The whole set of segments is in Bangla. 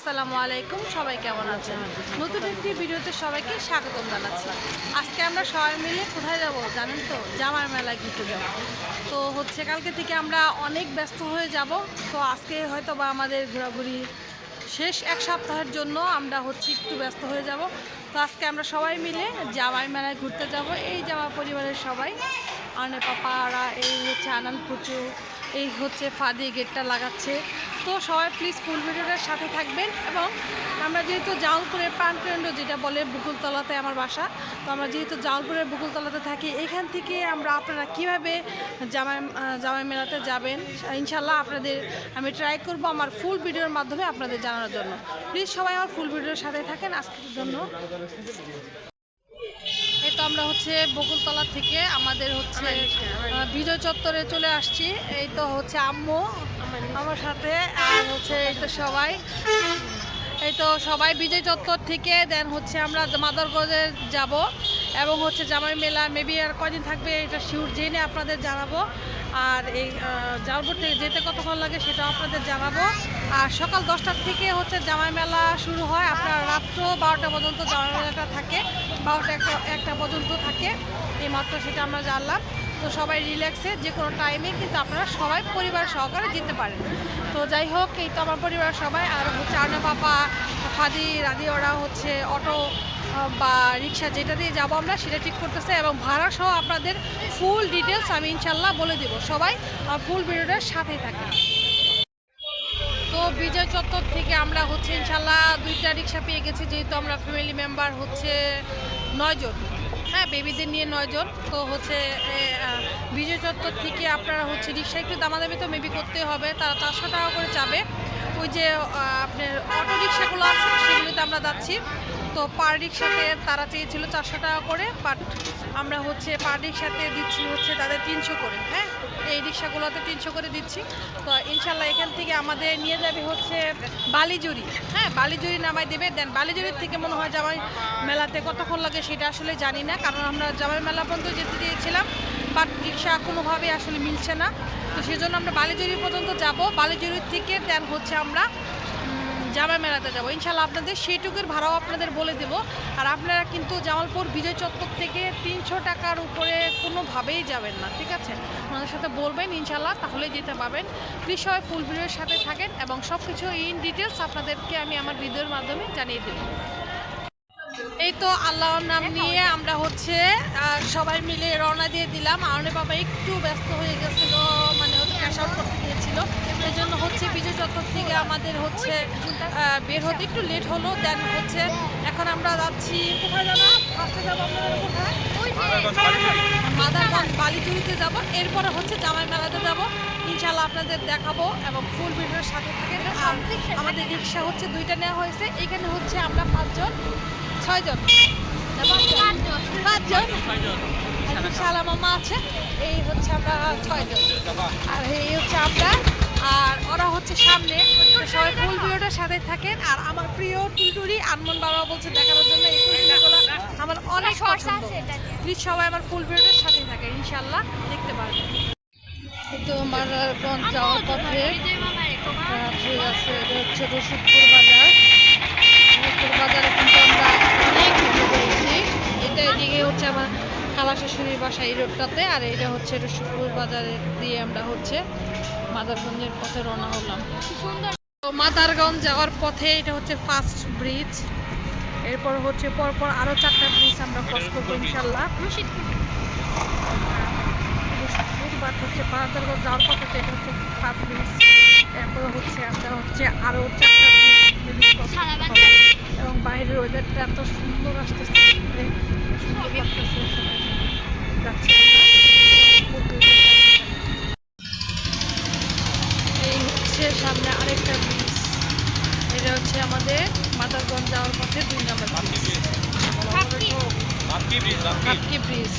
আসসালামু আলাইকুম, সবাই কেমন আছেন? নতুন একটি ভিডিওতে সবাইকে স্বাগতম জানাচ্ছি। আজকে আমরা সবাই মিলে কোথায় যাব জানেন তো? জামার মেলায় ঘুরতে যাব। তো কালকে থেকে আমরা অনেক ব্যস্ত হয়ে যাব। তো আজকে হয়তো বা আমাদের ঘোরাঘুরি শেষ এক সপ্তাহের জন্য আমরা একটু ব্যস্ত হয়ে যাব। তো আজকে আমরা সবাই মিলে জামাই মেলায় ঘুরতে যাব। এই জামা পরিবারের সবাই, আনে পাপারা, এই আনান কুচু, এই ফাদি গেটটা লাগাচ্ছে। তো সবাই প্লিজ ফুল ভিডিওটার সাথে থাকবেন। এবং আমরা যেহেতু জামালপুরের প্রাণকেন্দ্র যেটা বলে বকুলতলাতে আমার বাসা, তো আমরা যেহেতু জামালপুরের বকুলতলাতে থাকি, এখান থেকে আপনারা কীভাবে জামাই মেলাতে যাবেন ইনশাল্লাহ আপনাদের আমি ট্রাই করব আমার ফুল ভিডিওর মাধ্যমে আপনাদের জানানোর জন্য। প্লিজ সবাই আমার ফুল ভিডিওর সাথে থাকেন আজকের জন্য। এই তো আমরা বকুলতলা থেকে আমাদের বিজয় চত্বরে চলে আসছি। এই তো আম্মু আমার সাথে, আর এই তো সবাই বিজয় চত্বর থেকে দেন আমরা মাদারগঞ্জে যাব। এবং জামাই মেলা মেবি আর কদিন থাকবে এটা শিওর জেনে আপনাদের জানাবো। আর এই জামালপুর থেকে যেতে কতক্ষণ লাগে সেটাও আপনাদের জানাবো। আর সকাল 10টার থেকে জামাই মেলা শুরু হয়, আপনার রাত্র 12টা পর্যন্ত জামাই মেলাটা থাকে, 12টা-1টা পর্যন্ত থাকে। এই মাত্র সেটা আমরা জানলাম। তো সবাই রিল্যাক্সে যে কোনো টাইমে কিন্তু আপনারা সবাই পরিবার সহকারে যেতে পারেন। তো যাই হোক, এই তো আমার পরিবার সবাই, আর আনা পাপা, ফাদি, রাদি, ওরা অটো বা রিক্সা যেটা দিয়ে যাবো আমরা সেটা ঠিক করতেছে। এবং ভাড়া সহ আপনাদের ফুল ডিটেলস আমি ইনশাল্লাহ বলে দেবো। সবাই ফুল ভিডিওটার সাথেই থাকে। তো বিজয় চত্বর থেকে আমরা ইনশাল্লাহ 2টা রিক্সা পেয়ে গেছি, যেহেতু আমরা ফ্যামিলি মেম্বার 9 জন, হ্যাঁ বেবিদের নিয়ে 9 জন। তো বিজয় চত্বর থেকে আপনারা রিক্সা একটু দামাদামি তো মেবি করতে হবে, তারা 400 টাকা করে যাবে। ওই যে আপনার অটো রিক্সাগুলো আছে সেগুলোতে আমরা যাচ্ছি। তো পার রিক্সাতে তারা চেয়েছিল 400 টাকা করে, বাট আমরা পার রিক্সাতে দিচ্ছি তাদের 300 করে। হ্যাঁ, এই রিক্সাগুলোতে 300 করে দিচ্ছি। তো ইনশাল্লাহ এখান থেকে আমাদের নিয়ে যাবে বালিজুরি। হ্যাঁ, বালিজুরি নামাই দেবে। দেন বালিজুরির থেকে মনে হয় জামাই মেলাতে কতক্ষণ লাগে সেটা আসলে জানি না, কারণ আমরা জামাই মেলা পর্যন্ত যেতে দিয়েছিলাম, বাট রিক্সা কোনোভাবে আসলে মিলছে না। তো সেজন্য আমরা বালিজুরি পর্যন্ত যাব। বালিজুরির থেকে দেন আমরা জামাই মেলাতে যাবো ইনশাল্লাহ। আপনাদের সেইটুকুর ভাড়াও আপনাদের বলে দেব। আর আপনারা কিন্তু জামালপুর বিজয় চত্বর থেকে 300 টাকার উপরে কোনোভাবেই যাবেন না, ঠিক আছে? ওনাদের সাথে বলবেন ইনশাল্লাহ, তাহলেই যেতে পারবেন। প্লিজ সবাই ফুল ভিডিওর সাথে থাকেন এবং সব কিছু ইন ডিটেলস আপনাদেরকে আমি আমার ভিডিওর মাধ্যমে জানিয়ে দেব। এই তো আল্লাহর নাম নিয়ে আমরা সবাই মিলে রওনা দিয়ে দিলাম। আরনে বাবা একটু ব্যস্ত হয়ে গেছিলো, মানে ক্যাশ আউট করতে গিয়েছিল। এই জন্য বিজয় চত্বর থেকে আমাদের বের হতে একটু লেট হলো। দেন এখন আমরা যাচ্ছি কোথায় যাবো? ফার্স্টে যাবো আপনারা কোথায়? মাদারগঞ্জ বালিজুরিতে যাব। এরপরে জামাই মেলাতে যাব ইনশাল্লাহ, আপনাদের দেখাবো এবং ফুল ভিডিওর সাথে থাকে। আর আমাদের রিক্সা 2টা নেওয়া হয়েছে। এখানে আমরা 6 জন, 5জন শালা মামা আছে। এই আমরা 6 জন, আর এই আমরা, আর ওরা সামনে। সবাই ফুল ভিডিওটার সাথে থাকেন। আর আমার প্রিয় টুলটুরি আনমন বাবা বলছে দেখানোর জন্য এই টুলটুরিগুলো আমার অনেক পছন্দ। প্লিজ সবাই আমার ফুল ভিডিওটার সাথে থাকে, ইনশাল্লাহ দেখতে পারবেন। তো মাদারগঞ্জ যাওয়ার পথে আছে, এটা রশিদপুর বাজার। রশিদপুর বাজারে কিন্তু আমরা অনেক ভিডিও করেছি। এটা এদিকে আমার খালা শাশুড়ির বাসা এই রোডটাতে, আর এটা রশিদপুর বাজারে দিয়ে আমরা মাদারগঞ্জের পথে রওনা হলাম। তো মাদারগঞ্জ যাওয়ার পথে এটা ফার্স্ট ব্রিজ। এরপর পরপর আরো 4টা ব্রিজ আমরা ক্রস করবো ইনশাল্লাহ। রশিদপুর বাট মাদারগঞ্জ যাওয়ার পথে এটা ফার্স্ট ব্রিজ। এরপর আমরা আরো 4টা ব্রিজ ক্রস করতে হবে। এবং বাইরের ওয়েদারটা এত সুন্দর আসতেছে, সুন্দর লাগতেছে। যাচ্ছি এই সামনে আরেকটা ব্রিজ। এটা আমাদের মাদারগঞ্জ যাওয়ার পথে 2 নম্বর ব্রিজ, হাপকি ব্রিজ।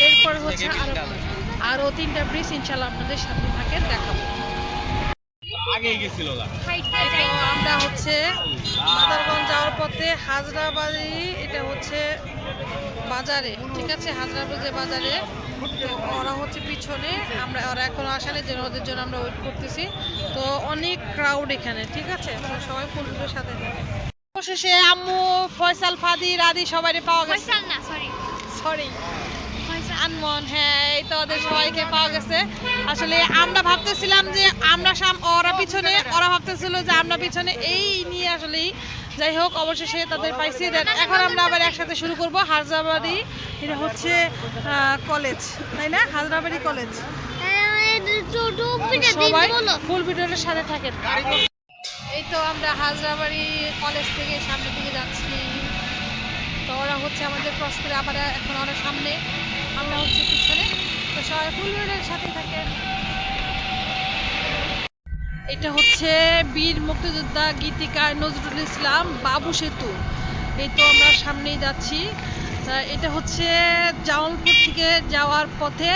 এরপর আরো 3টা ব্রিজ ইনশাল্লাহ আপনাদের সামনে থাকে, দেখাবো। আমরা মাদারগঞ্জ যাওয়ার পথে হাজরাবাড়ি, এটা বাজারে, ঠিক আছে, হাজরাবাদে বাজারে। তো ওরা হচ্ছে পিছনে, ওরা এখনো আসেনি, যেন ওদের জন্য আমরা ওয়েট করতেছি। তো অনেক ক্রাউড এখানে, ঠিক আছে, তো সবাই ফুলগুলোর সাথে থাকে। অবশেষে আম্মু, ফয়সাল, ফাদি, রাদি সবাই পাওয়া গেছে। ফয়সাল না, সরি আনমন, হ্যাঁ, এই তো ওদের সবাইকে পাওয়া গেছে। আসলে আমরা ভাবতেছিলাম যে ওরা পিছনে, ওরা ভাবতেছিল যে আমরা পিছনে, এই নিয়ে আসলেই যাই হোক অবশেষে তাদের পাইছি। এখন আমরা আবার একসাথে শুরু করব হাজরাবাড়ি, এটা হচ্ছে কলেজ, তাই না, হাজরাবাড়ি কলেজ। সবাই ফুল ভিডিওর সাথে থাকেন। এই তো আমরা হাজরাবাড়ি কলেজ থেকে সামনের দিকে যাচ্ছি। তো ওরা হচ্ছে আমাদের ক্রস করে আবার এখন ওরা সামনে, আমরা হচ্ছে পিছনে। তো সবাই ফুল ভিডিওর সাথে থাকেন। এটা হচ্ছে বীর মুক্তিযোদ্ধা গীতিকার নজরুল ইসলাম বাবু সেতু। এই তো আমরা সামনেই যাচ্ছি। এটা হচ্ছে জামালপুর থেকে যাওয়ার পথে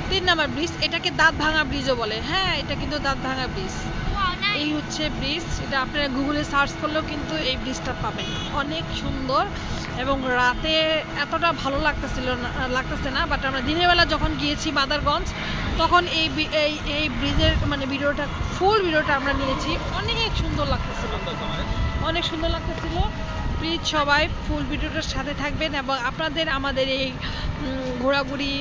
3 নম্বর ব্রিজ, এটাকে দাঁত ভাঙা ব্রিজও বলে। হ্যাঁ, এটা কিন্তু দাঁত ভাঙা ব্রিজ। এই হচ্ছে ব্রিজ, এটা আপনারা গুগলে সার্চ করলেও কিন্তু এই ব্রিজটা পাবেন। অনেক সুন্দর এবং রাতে এতটা ভালো লাগতেছে না, বাট আমরা দিনের বেলা যখন গিয়েছি মাদারগঞ্জ, তখন এই ব্রিজের মানে ভিডিওটা, ফুল ভিডিওটা আমরা নিয়েছি। অনেক সুন্দর লাগতেছিল, অনেক সুন্দর লাগতেছিল। প্লিজ সবাই ফুল ভিডিওটার সাথে থাকবেন এবং আপনাদের আমাদের এই ঘোরাঘুরি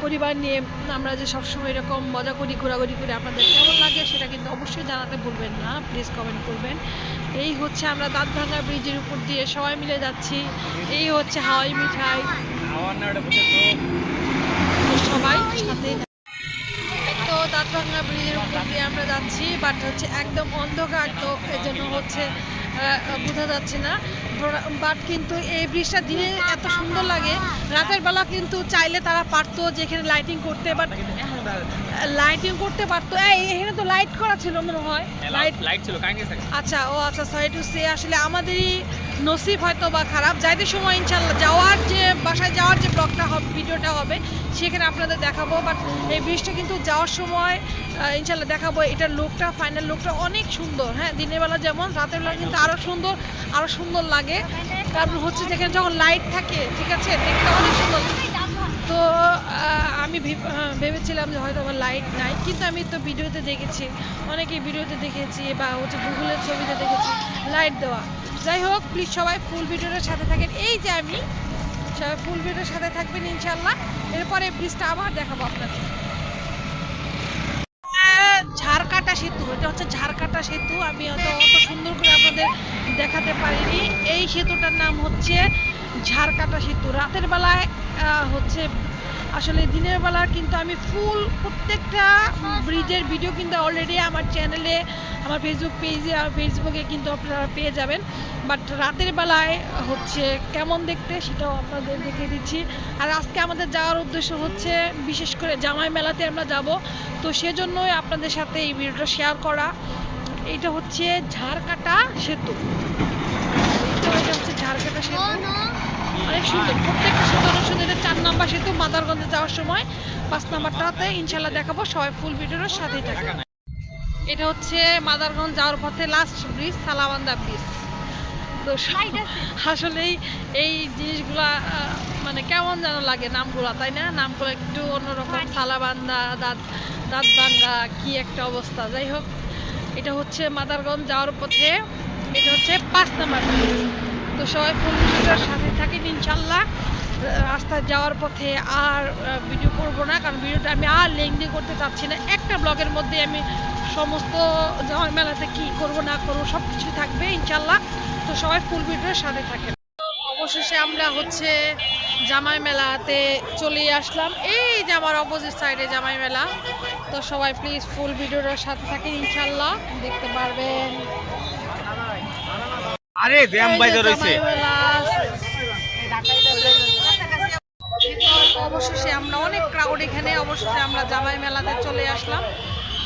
পরিবার নিয়ে আমরা যে সবসময় এরকম মজা করি, ঘোরাঘুরি করে আপনাদের কেমন লাগে সেটা কিন্তু অবশ্যই জানাতে ভুলবেন না, প্লিজ কমেন্ট করবেন। এই হচ্ছে আমরা দাঁতভাঙা ব্রিজের উপর দিয়ে সবাই মিলে যাচ্ছি। এই হচ্ছে হাওয়াই মিঠাই, সবাই সাথে। তো দাঁতভাঙা ব্রিজের উপর দিয়ে আমরা যাচ্ছি, বাট হচ্ছে একদম অন্ধকার, তো এজন্য হচ্ছে বোঝা যাচ্ছে না। বাট কিন্তু এই ব্রিজটা দিনে এত সুন্দর লাগে, রাতের বেলা কিন্তু চাইলে তারা পারতো যেখানে লাইটিং করতে, বাট লাইটিং করতে পারতো। এখানে তো লাইট করা ছিল মনে হয়, লাইট ছিল। আচ্ছা, ও আচ্ছা, সরি টু সে, আসলে আমাদেরই নসিব হয়তো বা খারাপ। যাইতে সময় ইনশাল্লাহ বাসায় যাওয়ার যে ব্লগটা হবে, ভিডিওটা হবে, সেখানে আপনাদের দেখাবো। বাট এই ব্রিজটা কিন্তু যাওয়ার সময় ইনশাল্লাহ দেখাবো। এটার লুকটা, ফাইনাল লুকটা অনেক সুন্দর। হ্যাঁ, দিনের বেলা যেমন, রাতের বেলা কিন্তু আরো সুন্দর লাগে, কারণ হচ্ছে যেখানে যখন লাইট থাকে, ঠিক আছে, দেখতে অনেক সুন্দর। তো আমি ভেবেছিলাম যে হয়তো আমার লাইট নাই, কিন্তু আমি তো ভিডিওতে দেখেছি, অনেকেই ভিডিওতে দেখেছি বা হচ্ছে গুগলের ছবিতে দেখেছি লাইট দেওয়া। যাই হোক, প্লিজ সবাই ফুল ভিডিওটার সাথে থাকেন। এই যে আমি, সবাই ফুল ভিডিওর সাথে থাকবেন ইনশাল্লাহ। এরপরে ব্রিজটা আবার দেখাবো আপনাদের। ঝাড়কাটা সেতু, এটা হচ্ছে ঝাড়কাটা সেতু। আমি অত সুন্দর করে আপনাদের দেখাতে পারিনি। এই সেতুটার নাম হচ্ছে ঝাড়কাটা সেতু। রাতের বেলায় হচ্ছে, আসলে দিনের বেলা কিন্তু আমি ফুল প্রত্যেকটা ব্রিজের ভিডিও কিন্তু অলরেডি আমার চ্যানেলে, আমার ফেসবুকে কিন্তু আপনারা পেয়ে যাবেন। বাট রাতের বেলায় হচ্ছে কেমন দেখতে সেটাও আপনাদের দেখিয়ে দিচ্ছি। আর আজকে আমাদের যাওয়ার উদ্দেশ্য হচ্ছে বিশেষ করে জামাই মেলাতে আমরা যাব, তো সেজন্যই আপনাদের সাথে এই ভিডিওটা শেয়ার করা। এটা হচ্ছে ঝাড়কাটা সেতু, এটা হচ্ছে ঝাড়কাটা সেতু, অনেক সুন্দর। প্রত্যেকটা সেতু অনেক সুন্দর। এটা 4 নম্বর সেতু, মাদারগঞ্জে যাওয়ার সময় 5 নম্বরটাতে ইনশাল্লাহ দেখাবো। সবাই ফুল ভিডিওর সাথেই থাকে। এটা হচ্ছে মাদারগঞ্জ যাওয়ার পথে লাস্ট ব্রিজ, সালাবান্দা ব্রিজ। তো আসলেই এই জিনিসগুলা মানে কেমন যেন লাগে নামগুলা, তাই না, নামগুলো একটু অন্যরকম। সালাবান্দা, দাঁতভাঙ্গা, কি একটা অবস্থা। যাই হোক, এটা হচ্ছে মাদারগঞ্জ যাওয়ার পথে, এটা হচ্ছে 5 নম্বর ব্রিজ। তো সবাই ফুল ভিডিওর সাথে থাকেন ইনশাল্লাহ। রাস্তায় যাওয়ার পথে আর ভিডিও করবো না, কারণ ভিডিওটা আমি আর লেংদি করতে চাচ্ছি না। একটা ব্লগের মধ্যে আমি সমস্ত জামাই মেলাতে কি করবো না করবো সব কিছু থাকবে ইনশাল্লাহ। তো সবাই ফুল ভিডিওর সাথে থাকেন। অবশেষে আমরা হচ্ছে জামাই মেলাতে চলে আসলাম। এই যে আমার অপোজিট সাইডে জামাই মেলা। তো সবাই প্লিজ ফুল ভিডিওর সাথে থাকেন ইনশাল্লাহ, দেখতে পারবেন। আরে জ্যাম বাইরে রইছে। অবশেষে আমরা অনেক ক্রাউড এখানে, অবশেষে আমরা জামাই মেলাতে চলে আসলাম।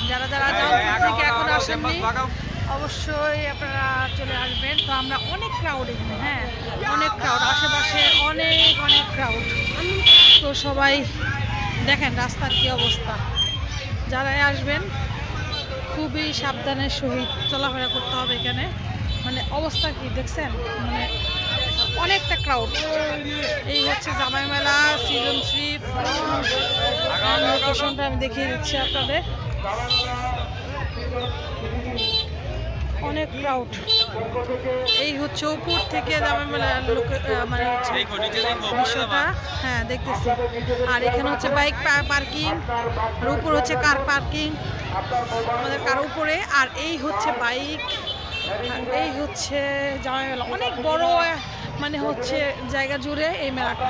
যারা জামালপুর থেকে এখন আসেননি অবশ্যই আপনারা চলে আসবেন। তো আমরা অনেক ক্রাউড এখানে, হ্যাঁ, অনেক ক্রাউড, আশেপাশে অনেক ক্রাউড। তো সবাই দেখেন রাস্তার কি অবস্থা। যারাই আসবেন খুবই সাবধানের সহিত চলাফেরা করতে হবে এখানে। মানে অবস্থা কি দেখছেন, মানে অনেকটা ক্রাউড। এই হচ্ছে জামাই মেলা সিজন 3 লোকেশনটা আমি দেখিয়ে দিচ্ছি আপনাদের। অনেক ক্রাউড। এই হচ্ছে উপর থেকে জামাই মেলার মানে হচ্ছে বিষয়টা, হ্যাঁ দেখতেছি। আর এখানে হচ্ছে বাইক পার্কিং, আর উপর হচ্ছে কার পার্কিং, আমাদের কার উপরে। আর এই হচ্ছে বাইক, এই হচ্ছে জামাই মেলা। অনেক বড় মানে হচ্ছে জায়গা জুড়ে এই মেলাটা।